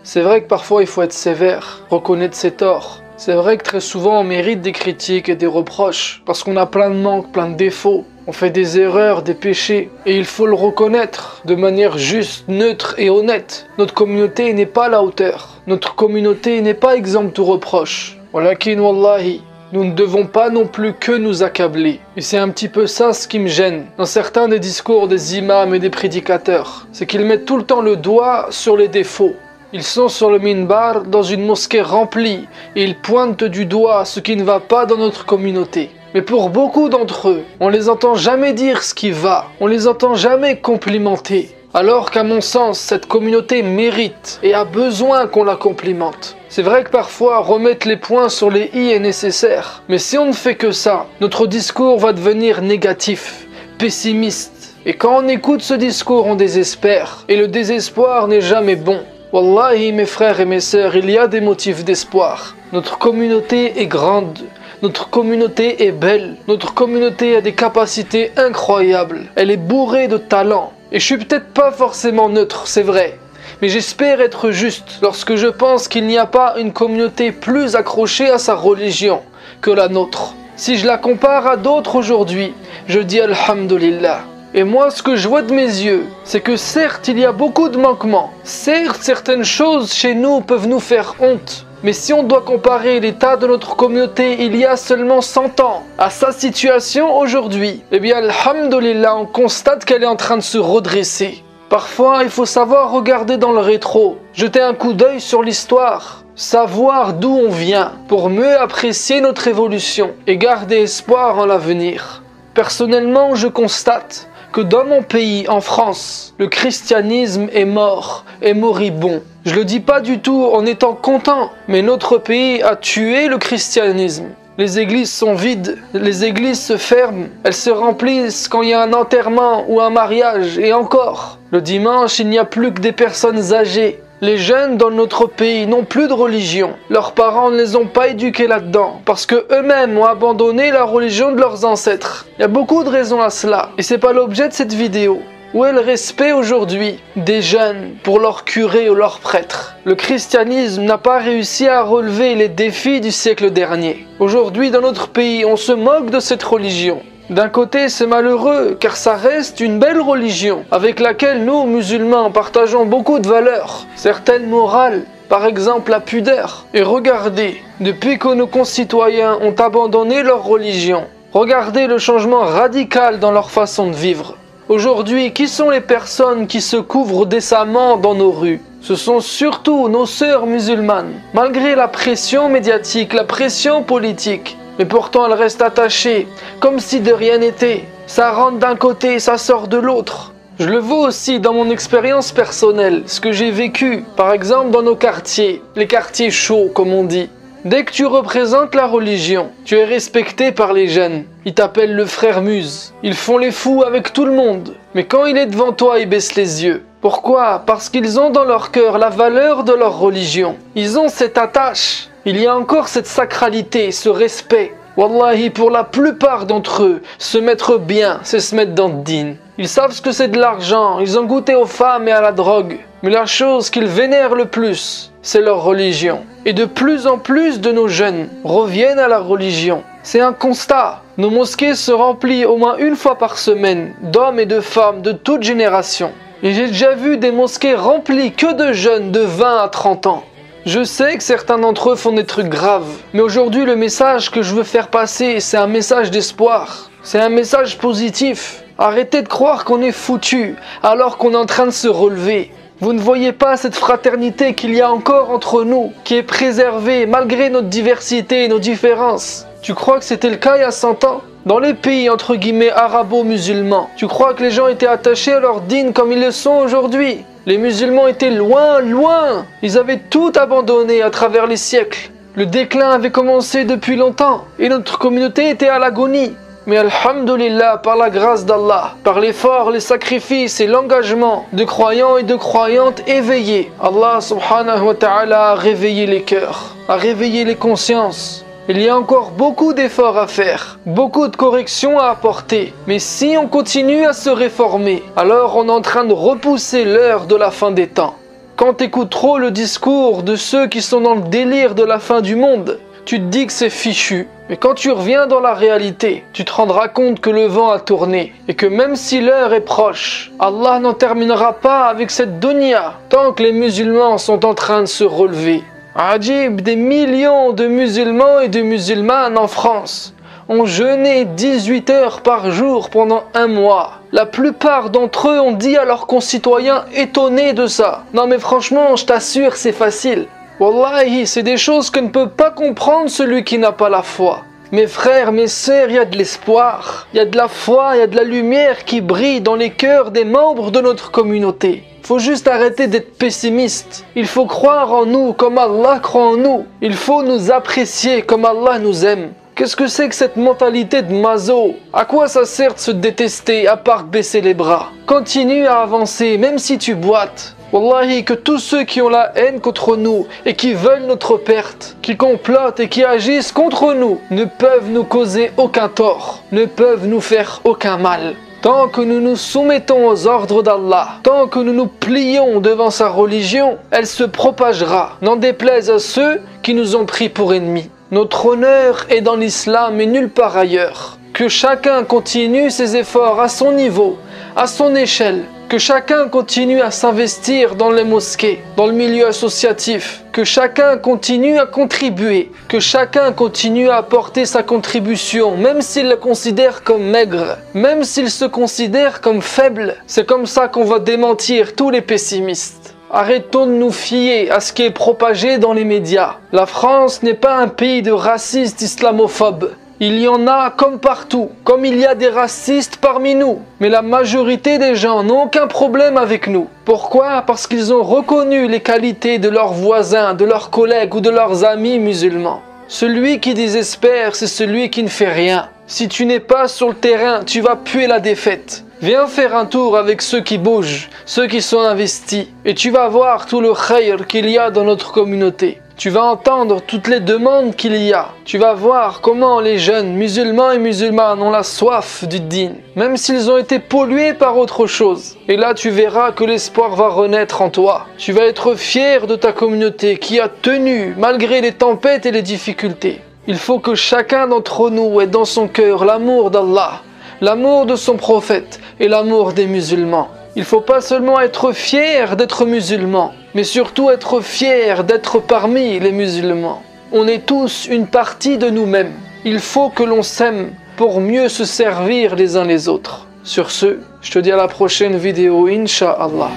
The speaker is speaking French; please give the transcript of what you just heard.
C'est vrai que parfois il faut être sévère, reconnaître ses torts. C'est vrai que très souvent on mérite des critiques et des reproches, parce qu'on a plein de manques, plein de défauts. On fait des erreurs, des péchés, et il faut le reconnaître de manière juste, neutre et honnête. Notre communauté n'est pas à la hauteur. Notre communauté n'est pas exempte de reproches. Walakin wallahi, nous ne devons pas non plus que nous accabler. Et c'est un petit peu ça ce qui me gêne dans certains des discours des imams et des prédicateurs. C'est qu'ils mettent tout le temps le doigt sur les défauts. Ils sont sur le minbar dans une mosquée remplie et ils pointent du doigt ce qui ne va pas dans notre communauté. Mais pour beaucoup d'entre eux, on les entend jamais dire ce qui va, on les entend jamais complimenter. Alors qu'à mon sens, cette communauté mérite et a besoin qu'on la complimente. C'est vrai que parfois, remettre les points sur les i est nécessaire. Mais si on ne fait que ça, notre discours va devenir négatif, pessimiste. Et quand on écoute ce discours, on désespère. Et le désespoir n'est jamais bon. Wallahi, mes frères et mes sœurs, il y a des motifs d'espoir. Notre communauté est grande. Notre communauté est belle. Notre communauté a des capacités incroyables. Elle est bourrée de talent. Et je suis peut-être pas forcément neutre, c'est vrai. Mais j'espère être juste lorsque je pense qu'il n'y a pas une communauté plus accrochée à sa religion que la nôtre. Si je la compare à d'autres aujourd'hui, je dis Alhamdulillah. Et moi, ce que je vois de mes yeux, c'est que certes, il y a beaucoup de manquements. Certes, certaines choses chez nous peuvent nous faire honte. Mais si on doit comparer l'état de notre communauté il y a seulement 100 ans à sa situation aujourd'hui, eh bien, alhamdulillah, on constate qu'elle est en train de se redresser. Parfois, il faut savoir regarder dans le rétro, jeter un coup d'œil sur l'histoire, savoir d'où on vient pour mieux apprécier notre évolution et garder espoir en l'avenir. Personnellement, je constate que dans mon pays, en France, le christianisme est mort, est moribond. Je le dis pas du tout en étant content, mais notre pays a tué le christianisme. Les églises sont vides, les églises se ferment, elles se remplissent quand il y a un enterrement ou un mariage, et encore. Le dimanche, il n'y a plus que des personnes âgées. Les jeunes dans notre pays n'ont plus de religion. Leurs parents ne les ont pas éduqués là-dedans parce que eux-mêmes ont abandonné la religion de leurs ancêtres. Il y a beaucoup de raisons à cela et c'est pas l'objet de cette vidéo. Où est le respect aujourd'hui des jeunes pour leur curé ou leur prêtre? Le christianisme n'a pas réussi à relever les défis du siècle dernier. Aujourd'hui, dans notre pays, on se moque de cette religion. D'un côté, c'est malheureux, car ça reste une belle religion, avec laquelle nous, musulmans, partageons beaucoup de valeurs, certaines morales, par exemple la pudeur. Et regardez, depuis que nos concitoyens ont abandonné leur religion, regardez le changement radical dans leur façon de vivre. Aujourd'hui, qui sont les personnes qui se couvrent décemment dans nos rues? Ce sont surtout nos sœurs musulmanes. Malgré la pression médiatique, la pression politique, mais pourtant elles restent attachées, comme si de rien n'était. Ça rentre d'un côté, ça sort de l'autre. Je le vois aussi dans mon expérience personnelle, ce que j'ai vécu, par exemple dans nos quartiers, les quartiers chauds comme on dit. Dès que tu représentes la religion, tu es respecté par les jeunes. Ils t'appellent le frère Muse. Ils font les fous avec tout le monde. Mais quand il est devant toi, ils baissent les yeux. Pourquoi? Parce qu'ils ont dans leur cœur la valeur de leur religion. Ils ont cette attache. Il y a encore cette sacralité, ce respect. Wallahi, pour la plupart d'entre eux, se mettre bien, c'est se mettre dans le din. Ils savent ce que c'est de l'argent, ils ont goûté aux femmes et à la drogue. Mais la chose qu'ils vénèrent le plus, c'est leur religion. Et de plus en plus de nos jeunes reviennent à la religion. C'est un constat. Nos mosquées se remplissent au moins une fois par semaine d'hommes et de femmes de toute génération. Et j'ai déjà vu des mosquées remplies que de jeunes de 20 à 30 ans. Je sais que certains d'entre eux font des trucs graves, mais aujourd'hui le message que je veux faire passer, c'est un message d'espoir. C'est un message positif. Arrêtez de croire qu'on est foutu alors qu'on est en train de se relever. Vous ne voyez pas cette fraternité qu'il y a encore entre nous, qui est préservée malgré notre diversité et nos différences. Tu crois que c'était le cas il y a 100 ans? Dans les pays entre guillemets arabo-musulmans, tu crois que les gens étaient attachés à leur dîn comme ils le sont aujourd'hui? Les musulmans étaient loin, loin. Ils avaient tout abandonné à travers les siècles. Le déclin avait commencé depuis longtemps et notre communauté était à l'agonie. Mais alhamdulillah, par la grâce d'Allah, par l'effort, les sacrifices et l'engagement de croyants et de croyantes éveillés, Allah subhanahu wa ta'ala a réveillé les cœurs, a réveillé les consciences. Il y a encore beaucoup d'efforts à faire, beaucoup de corrections à apporter. Mais si on continue à se réformer, alors on est en train de repousser l'heure de la fin des temps. Quand t'écoutes trop le discours de ceux qui sont dans le délire de la fin du monde, tu te dis que c'est fichu. Mais quand tu reviens dans la réalité, tu te rendras compte que le vent a tourné et que même si l'heure est proche, Allah n'en terminera pas avec cette dunya tant que les musulmans sont en train de se relever. Ajib, des millions de musulmans et de musulmanes en France ont jeûné 18 heures par jour pendant un mois. La plupart d'entre eux ont dit à leurs concitoyens étonnés de ça. Non mais franchement, je t'assure, c'est facile. Wallahi, c'est des choses que ne peut pas comprendre celui qui n'a pas la foi. Mes frères, mes sœurs, il y a de l'espoir, il y a de la foi, il y a de la lumière qui brille dans les cœurs des membres de notre communauté. Il faut juste arrêter d'être pessimiste. Il faut croire en nous comme Allah croit en nous. Il faut nous apprécier comme Allah nous aime. Qu'est-ce que c'est que cette mentalité de maso? À quoi ça sert de se détester à part de baisser les bras? Continue à avancer, même si tu boites. Wallahi, que tous ceux qui ont la haine contre nous et qui veulent notre perte, qui complotent et qui agissent contre nous, ne peuvent nous causer aucun tort, ne peuvent nous faire aucun mal. Tant que nous nous soumettons aux ordres d'Allah, tant que nous nous plions devant sa religion, elle se propagera, n'en déplaise à ceux qui nous ont pris pour ennemis. Notre honneur est dans l'islam et nulle part ailleurs. Que chacun continue ses efforts à son niveau, à son échelle. Que chacun continue à s'investir dans les mosquées, dans le milieu associatif. Que chacun continue à contribuer. Que chacun continue à apporter sa contribution, même s'il la considère comme maigre, même s'il se considère comme faible. C'est comme ça qu'on va démentir tous les pessimistes. Arrêtons de nous fier à ce qui est propagé dans les médias. La France n'est pas un pays de racistes islamophobes. Il y en a comme partout, comme il y a des racistes parmi nous. Mais la majorité des gens n'ont aucun problème avec nous. Pourquoi? Parce qu'ils ont reconnu les qualités de leurs voisins, de leurs collègues ou de leurs amis musulmans. Celui qui désespère, c'est celui qui ne fait rien. Si tu n'es pas sur le terrain, tu vas puer la défaite. Viens faire un tour avec ceux qui bougent, ceux qui sont investis. Et tu vas voir tout le khayr qu'il y a dans notre communauté. Tu vas entendre toutes les demandes qu'il y a. Tu vas voir comment les jeunes musulmans et musulmanes ont la soif du din, même s'ils ont été pollués par autre chose. Et là, tu verras que l'espoir va renaître en toi. Tu vas être fier de ta communauté qui a tenu malgré les tempêtes et les difficultés. Il faut que chacun d'entre nous ait dans son cœur l'amour d'Allah, l'amour de son prophète et l'amour des musulmans. Il ne faut pas seulement être fier d'être musulman, mais surtout être fier d'être parmi les musulmans. On est tous une partie de nous-mêmes. Il faut que l'on s'aime pour mieux se servir les uns les autres. Sur ce, je te dis à la prochaine vidéo, Inch'Allah.